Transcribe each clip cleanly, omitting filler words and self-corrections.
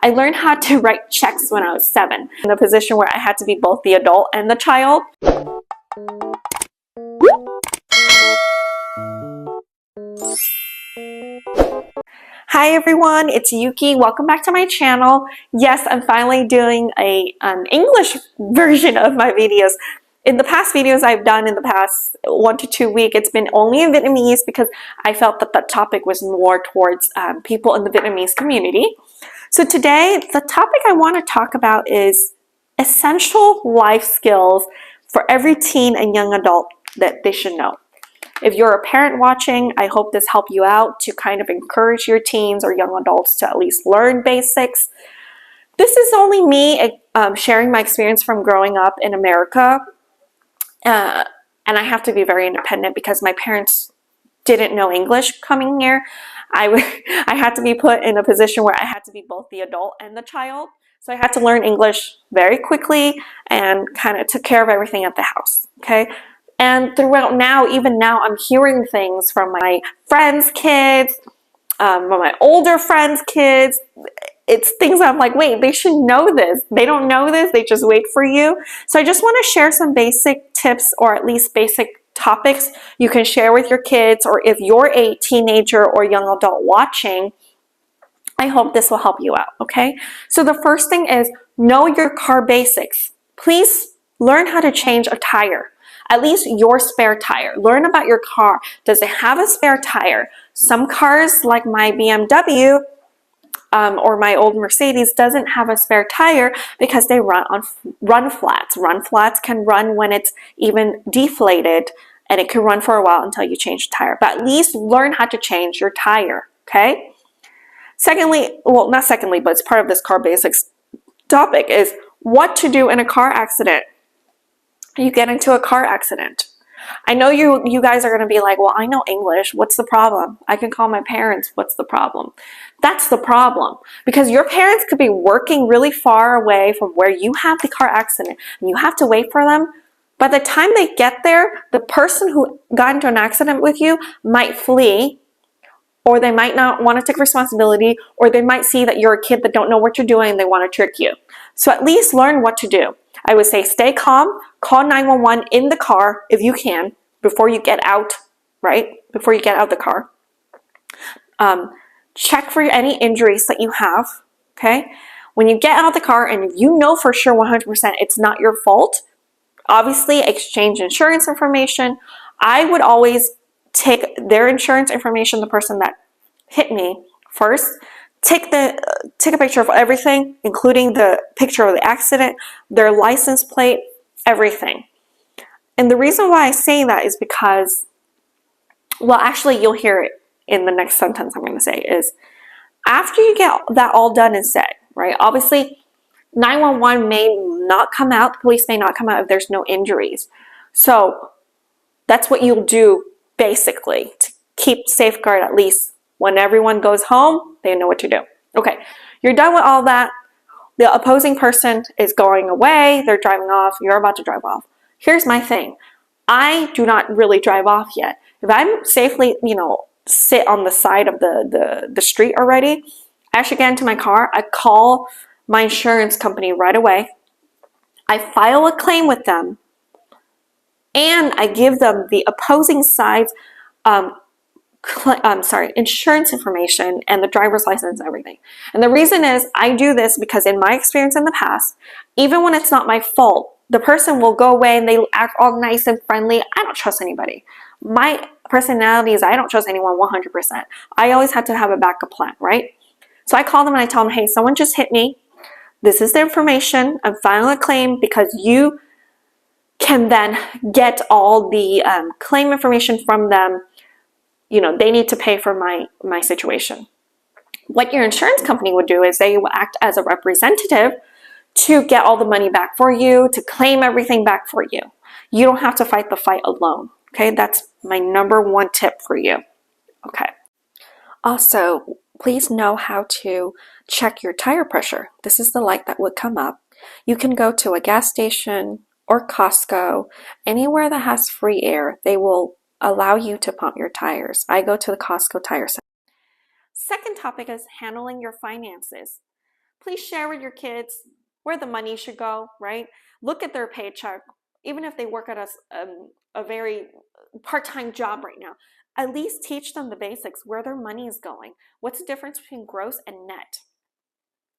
I learned how to write checks when I was 7, in a position where I had to be both the adult and the child. Hi everyone, it's Yuki. Welcome back to my channel. Yes, I'm finally doing an English version of my videos. In the past videos I've done in the past 1 to 2 weeks, it's been only in Vietnamese because I felt that the topic was more towards people in the Vietnamese community. So today, the topic I want to talk about is essential life skills for every teen and young adult that they should know. If you're a parent watching, I hope this helped you out to kind of encourage your teens or young adults to at least learn basics. This is only me sharing my experience from growing up in America. And I have to be very independent because my parents didn't know English coming here. I had to be put in a position where I had to be both the adult and the child. So I had to learn English very quickly and kind of took care of everything at the house, okay? And throughout now, even now, I'm hearing things from my friends' kids, from my older friends' kids. It's things I'm like, wait, they should know this. They don't know this. They just wait for you. So I just want to share some basic tips, or at least basic topics you can share with your kids, or if you're a teenager or young adult watching, I hope this will help you out, okay? So the first thing is know your car basics. Please learn how to change a tire. At least your spare tire. Learn about your car. Does it have a spare tire? Some cars, like my BMW or my old Mercedes, doesn't have a spare tire because they run on run flats. Run flats can run when it's even deflated, and it can run for a while until you change the tire. But at least learn how to change your tire, okay? Secondly, well, not secondly, but it's part of this car basics topic, is what to do in a car accident. You get into a car accident. I know you guys are going to be like, well, I know English. What's the problem? I can call my parents. What's the problem? That's the problem. Because your parents could be working really far away from where you have the car accident, and you have to wait for them. By the time they get there, the person who got into an accident with you might flee, or they might not want to take responsibility, or they might see that you're a kid that don't know what you're doing and they want to trick you. So at least learn what to do. I would say stay calm, call 911 in the car if you can, before you get out, right? Before you get out of the car. Check for any injuries that you have, okay? When you get out of the car and you know for sure 100% it's not your fault, obviously exchange insurance information. I would always take their insurance information, the person that hit me first, take a picture of everything, including the picture of the accident, their license plate, everything. And the reason why I say that is because, well, actually you'll hear it in the next sentence I'm going to say, is after you get that all done and said, right, obviously 911 may not come out, the police may not come out if there's no injuries. So that's what you'll do basically to keep safeguard, at least when everyone goes home, they know what to do. Okay, you're done with all that. The opposing person is going away. They're driving off. You're about to drive off. Here's my thing. I do not really drive off yet. If I'm safely, sit on the side of the street already, I should get into my car. I call my insurance company right away. I file a claim with them, and I give them the opposing side's insurance information and the driver's license and everything. And the reason is I do this because in my experience in the past, even when it's not my fault, the person will go away and they act all nice and friendly. I don't trust anybody. My personality is I don't trust anyone 100%. I always have to have a backup plan, right? So I call them and I tell them, hey, someone just hit me. This is the information. I'm filing a claim because you can then get all the claim information from them. They need to pay for my situation. What your insurance company would do is they will act as a representative to get all the money back for you, to claim everything back for you. You don't have to fight the fight alone, okay? That's my #1 tip for you, okay? Also, please know how to check your tire pressure. This is the light that would come up. You can go to a gas station or Costco, anywhere that has free air. They will allow you to pump your tires. I go to the Costco tire center. Second topic is handling your finances. please share with your kids where the money should go, right? Look at their paycheck, even if they work at a very part-time job right now. At least teach them the basics, where their money is going. What's the difference between gross and net?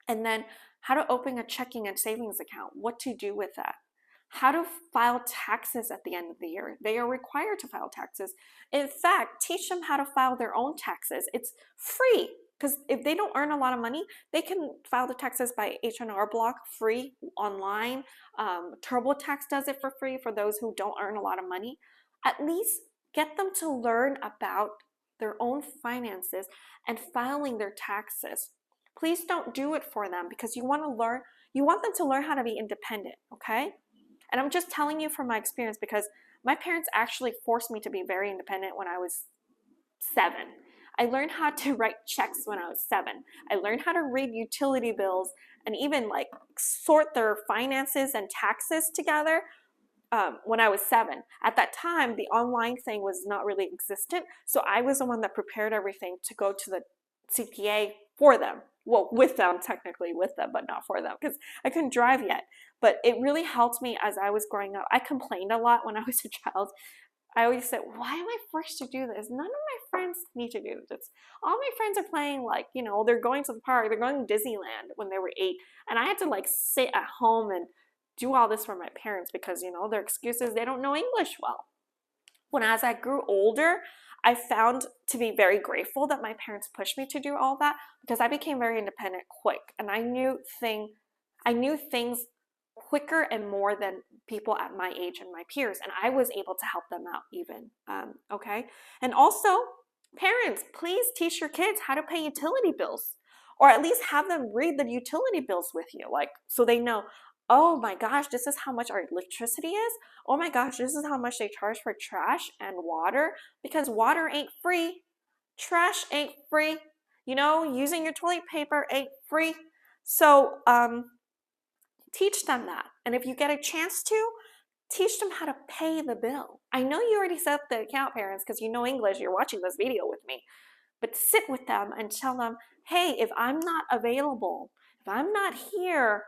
And then how to open a checking and savings account, what to do with that. How to file taxes at the end of the year. They are required to file taxes. In fact, teach them how to file their own taxes. It's free, because if they don't earn a lot of money, they can file the taxes by H&R Block free online. TurboTax does it for free for those who don't earn a lot of money. At least get them to learn about their own finances and filing their taxes. Please don't do it for them, because you want them to learn how to be independent, okay? And I'm just telling you from my experience, because my parents actually forced me to be very independent when I was 7. I learned how to write checks when I was 7. I learned how to read utility bills and even like sort their finances and taxes together when I was 7. At that time, the online thing was not really existent, so I was the one that prepared everything to go to the CPA for them. Well, with them, technically with them, but not for them, because I couldn't drive yet. But it really helped me as I was growing up. I complained a lot when I was a child. I always said, why am I forced to do this? None of my friends need to do this. All my friends are playing, like, they're going to the park, they're going to Disneyland when they were 8. And I had to like sit at home and do all this for my parents because, their excuses, they don't know English well. As I grew older, I found to be very grateful that my parents pushed me to do all that, because I became very independent quick, and I knew things quicker and more than people at my age and my peers, and I was able to help them out even. Okay, and also parents, please teach your kids how to pay utility bills, or at least have them read the utility bills with you, like, so they know, oh my gosh, this is how much our electricity is. Oh my gosh, this is how much they charge for trash and water, because water ain't free. Trash ain't free. Using your toilet paper ain't free. So teach them that. And if you get a chance to, teach them how to pay the bill. I know you already set up the account, parents, because you know English. You're watching this video with me. But sit with them and tell them, hey, if I'm not available, if I'm not here,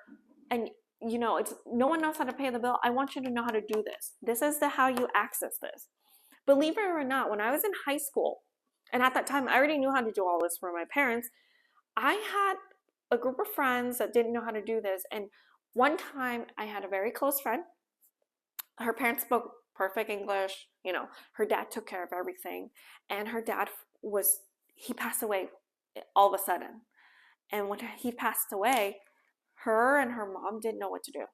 and it's no one knows how to pay the bill, I want you to know how to do this. This is how you access this. Believe it or not, when I was in high school, and at that time I already knew how to do all this for my parents, I had a group of friends that didn't know how to do this. And one time I had a very close friend. Her parents spoke perfect English. Her dad took care of everything. And her dad he passed away all of a sudden. And when he passed away, her and her mom didn't know what to do.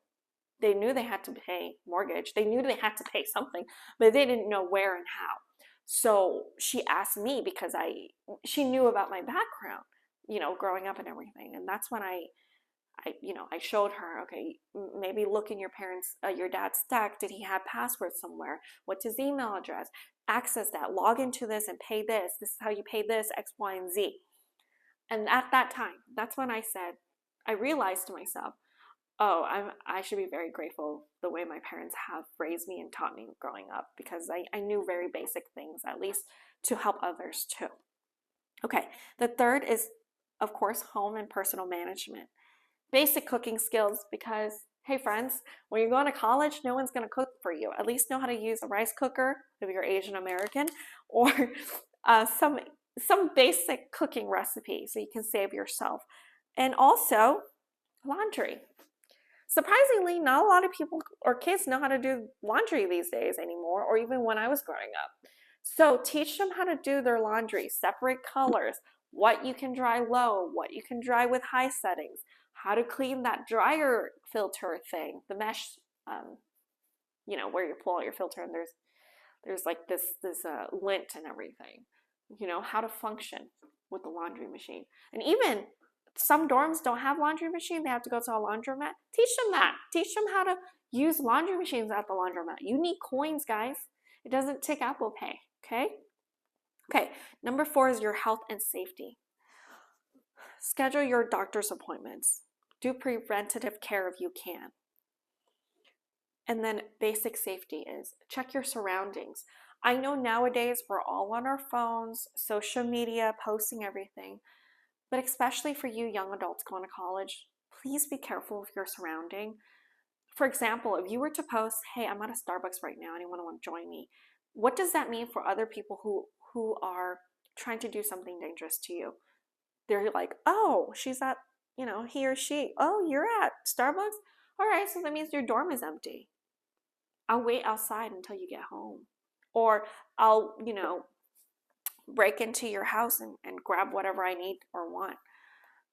They knew they had to pay mortgage. They knew they had to pay something, but they didn't know where and how. So she asked me, because she knew about my background, growing up and everything. And that's when I showed her, okay, maybe look in your dad's stack. Did he have passwords somewhere? What's his email address? Access that, log into this and pay this. This is how you pay this, X, Y, and Z. And at that time, that's when I realized to myself, oh, I should be very grateful the way my parents have raised me and taught me growing up, because I knew very basic things, at least to help others too. Okay, the third is, of course, home and personal management. Basic cooking skills, because, hey friends, when you're going to college, no one's going to cook for you. At least know how to use a rice cooker if you're Asian American, or some basic cooking recipe so you can save yourself. And also laundry. Surprisingly, not a lot of people or kids know how to do laundry these days anymore, or even when I was growing up. So teach them how to do their laundry, separate colors, what you can dry low, what you can dry with high settings, how to clean that dryer filter thing, the mesh, where you pull out your filter and there's like this lint and everything. How to function with the laundry machine. And even some dorms don't have laundry machine. They have to go to a laundromat. Teach them that. Teach them how to use laundry machines at the laundromat. You need coins, guys. It doesn't take Apple Pay, okay? Okay, number 4 is your health and safety. Schedule your doctor's appointments. Do preventative care if you can. And then basic safety is check your surroundings. I know nowadays we're all on our phones, social media, posting everything. But especially for you young adults going to college, please be careful of your surrounding. For example, if you were to post, hey, I'm at a Starbucks right now, anyone want to join me? What does that mean for other people who are trying to do something dangerous to you? They're like, oh, she's at, he or she, oh, you're at Starbucks? All right, so that means your dorm is empty. I'll wait outside until you get home. Or I'll, break into your house and grab whatever I need or want.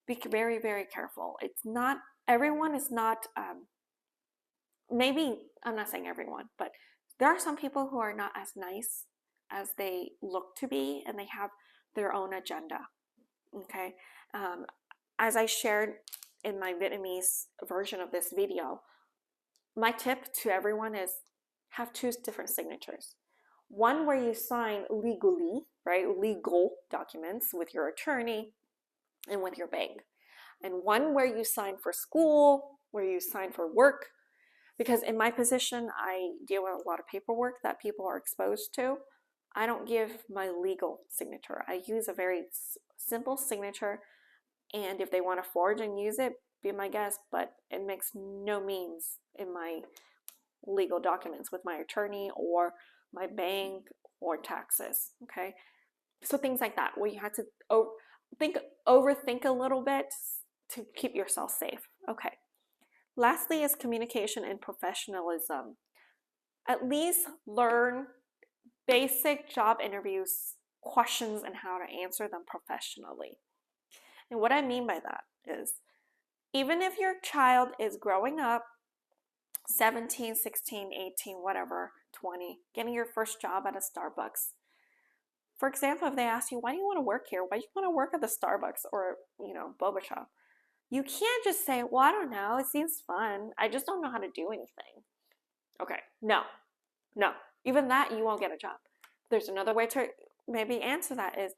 Be very, very careful. It's not, everyone is not, maybe, I'm not saying everyone, but there are some people who are not as nice as they look to be, and they have their own agenda. Okay. As I shared in my Vietnamese version of this video, my tip to everyone is have 2 different signatures. One where you sign legally, right? Legal documents with your attorney and with your bank. And one where you sign for school, where you sign for work. Because in my position, I deal with a lot of paperwork that people are exposed to. I don't give my legal signature. I use a very simple signature, and if they want to forge and use it, be my guest, but it makes no means in my legal documents with my attorney or my bank or taxes, okay? So things like that, where you have to overthink a little bit to keep yourself safe, okay? Lastly is communication and professionalism. At least learn basic job interviews questions and how to answer them professionally. And what I mean by that is, even if your child is growing up, 17, 16, 18, whatever, 20, getting your first job at a Starbucks. For example, if they ask you, why do you want to work here? Why do you want to work at the Starbucks or, boba shop? You can't just say, well, I don't know. It seems fun. I just don't know how to do anything. Okay, no. Even that, you won't get a job. There's another way to maybe answer that is,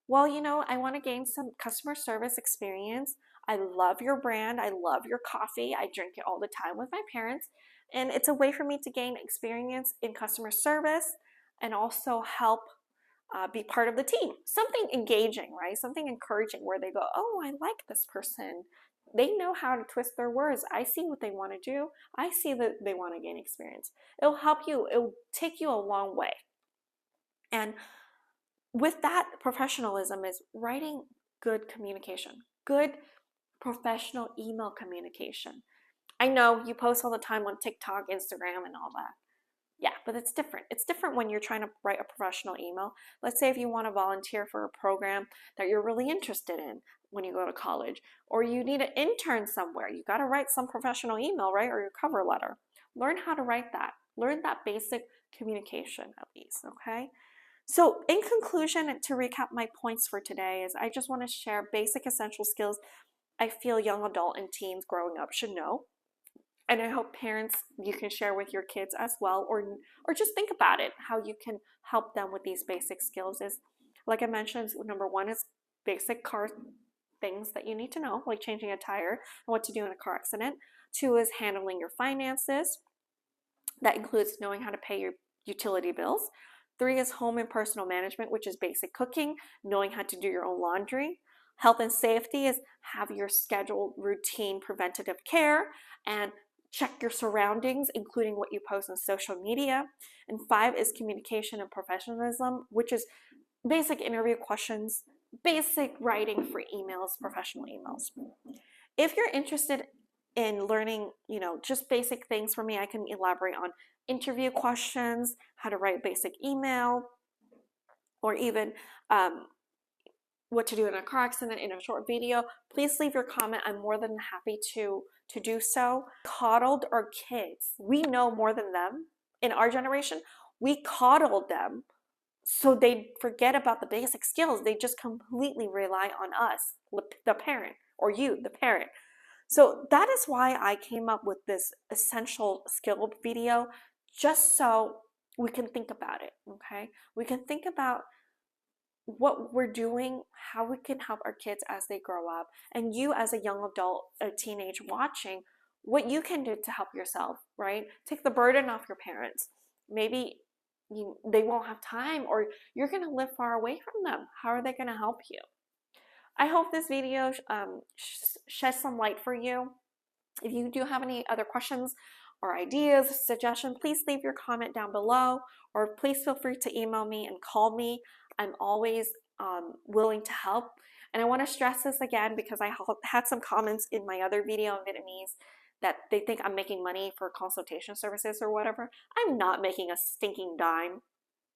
well, I want to gain some customer service experience. I love your brand. I love your coffee. I drink it all the time with my parents. And it's a way for me to gain experience in customer service and also help be part of the team. Something engaging, right? Something encouraging where they go, oh, I like this person. They know how to twist their words. I see what they want to do. I see that they want to gain experience. It'll help you. It'll take you a long way. And with that, professionalism is writing good communication, good professional email communication. I know you post all the time on TikTok, Instagram, and all that. Yeah, but it's different. It's different when you're trying to write a professional email. Let's say if you want to volunteer for a program that you're really interested in when you go to college, or you need an intern somewhere, you got to write some professional email, right? Or your cover letter. Learn how to write that. Learn that basic communication at least, okay? So in conclusion, to recap my points for today is I just want to share basic essential skills I feel young adult and teens growing up should know. And I hope parents, you can share with your kids as well, or just think about it, how you can help them with these basic skills is, like I mentioned, number 1 is basic car things that you need to know, like changing a tire and what to do in a car accident. 2 is handling your finances. That includes knowing how to pay your utility bills. 3 is home and personal management, which is basic cooking, knowing how to do your own laundry. Health and safety is have your scheduled routine preventative care and check your surroundings, including what you post on social media. And 5 is communication and professionalism, which is basic interview questions, basic writing for emails, professional emails. If you're interested in learning, just basic things from me, I can elaborate on interview questions, how to write basic email, or even what to do in a car accident in a short video. Please leave your comment. I'm more than happy to do so. Coddled our kids. We know more than them. In our generation, we coddled them so they forget about the basic skills. They just completely rely on us, the parent, or you, the parent. So that is why I came up with this essential skill video, just so we can think about it, okay? We can think about what we're doing, how we can help our kids as they grow up, and you as a young adult, a teenage watching, what you can do to help yourself, right? Take the burden off your parents. Maybe they won't have time, or you're going to live far away from them. How are they going to help you? I hope this video sheds some light for you. If you do have any other questions or ideas, suggestions, please leave your comment down below, or please feel free to email me and call me. I'm always willing to help. And I want to stress this again because I had some comments in my other video in Vietnamese that they think I'm making money for consultation services or whatever. I'm not making a stinking dime,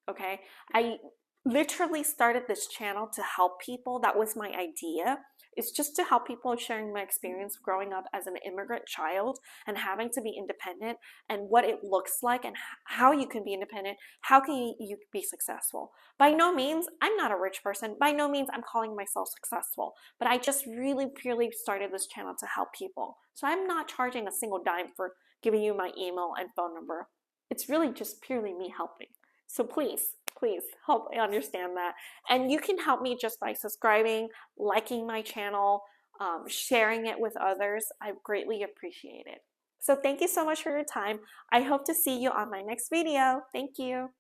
okay? I literally started this channel to help people. That was my idea. It's just to help people, sharing my experience growing up as an immigrant child and having to be independent, and what it looks like and how you can be independent. How can you be successful? By no means, I'm not a rich person. By no means I'm calling myself successful, but I just really purely started this channel to help people. So I'm not charging a single dime for giving you my email and phone number. It's really just purely me helping. So please, please help me understand that. And you can help me just by subscribing, liking my channel, sharing it with others. I greatly appreciate it. So thank you so much for your time. I hope to see you on my next video. Thank you.